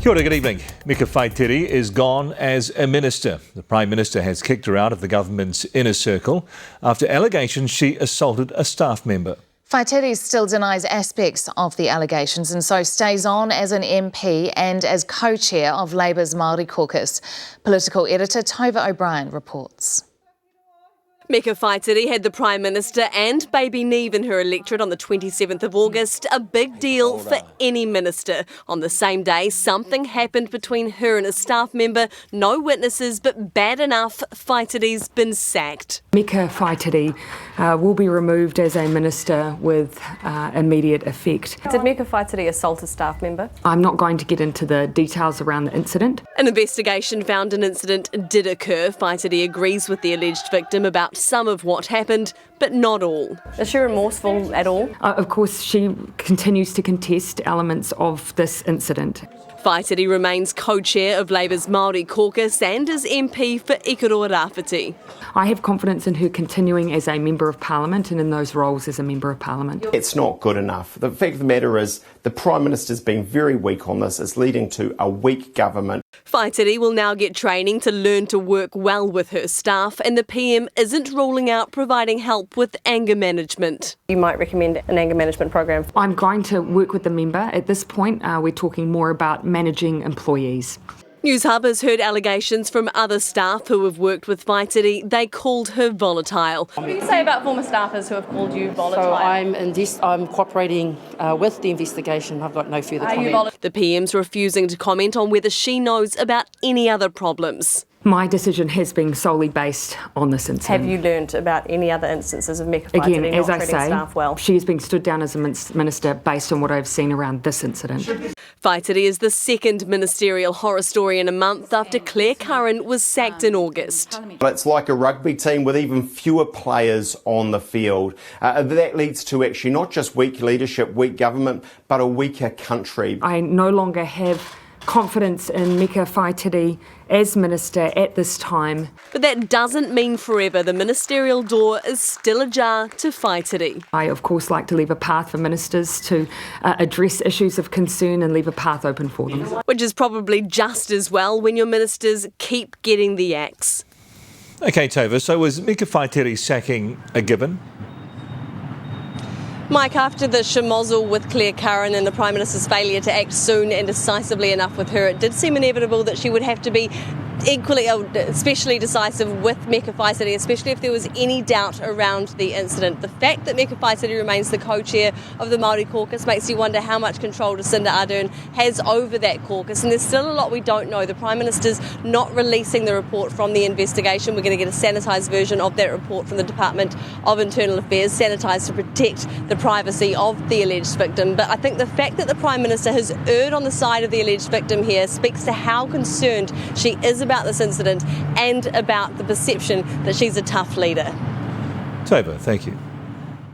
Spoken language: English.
Kia ora, good evening. Meka is gone as a minister. The Prime Minister has kicked her out of the government's inner circle after allegations she assaulted a staff member. Whaitiri still denies aspects of the allegations and so stays on as an MP and as co-chair of Labour's Māori caucus. Political editor Tova O'Brien reports. Meka had the Prime Minister and baby Neve in her electorate on the 27th of August, a big deal for any minister. On the same day, something happened between her and a staff member, no witnesses, but bad enough, Whaitiri's been sacked. Meka will be removed as a minister with immediate effect. Did Meka assault a staff member? I'm not going to get into the details around the incident. An investigation found an incident did occur. Whaitiri agrees with the alleged victim about some of what happened, but not all. Is she remorseful at all? Of course, she continues to contest elements of this incident. Whaitiri remains co-chair of Labour's Māori caucus and is MP for Ikaroa Rāwhiti. I have confidence in her continuing as a Member of Parliament and in those roles as a Member of Parliament. It's not good enough. The fact of the matter is the Prime Minister's been very weak on this. It's leading to a weak government. Whaitiri will now get training to learn to work well with her staff, and the PM isn't ruling out providing help with anger management. You might recommend an anger management program? I'm going to work with the member. At this point, we're talking more about managing employees. Newshub has heard allegations from other staff who have worked with Whaitiri. They called her volatile. What do you say about former staffers who have called you volatile? So I'm cooperating with the investigation. I've got no further comment. The PM's refusing to comment on whether she knows about any other problems. My decision has been solely based on this incident. Have you learnt about any other instances of Meka Again, not as I treating say, staff well? She has been stood down as a minister based on what I've seen around this incident. Whaitiri is the second ministerial horror story in a month after Claire Curran was sacked in August. It's like a rugby team with even fewer players on the field. That leads to actually not just weak leadership, weak government, but a weaker country. I no longer have confidence in Meka Whaitiri as minister at this time. But that doesn't mean forever. The ministerial door is still ajar to Whaitiri. I, of course, like to leave a path for ministers to address issues of concern and leave a path open for them. Which is probably just as well when your ministers keep getting the axe. OK, Tova, so was Meka Whaitiri's sacking a given? Mike, after the schmozzle with Claire Curran and the Prime Minister's failure to act soon and decisively enough with her, it did seem inevitable that she would have to be equally, especially decisive with Meka Whaitiri, especially if there was any doubt around the incident. The fact that Meka Whaitiri remains the co-chair of the Māori caucus makes you wonder how much control Jacinda Ardern has over that caucus, and there's still a lot we don't know. The Prime Minister's not releasing the report from the investigation. We're going to get a sanitised version of that report from the Department of Internal Affairs, sanitised to protect the privacy of the alleged victim. But I think the fact that the Prime Minister has erred on the side of the alleged victim here speaks to how concerned she is about this incident and about the perception that she's a tough leader. Tova, thank you.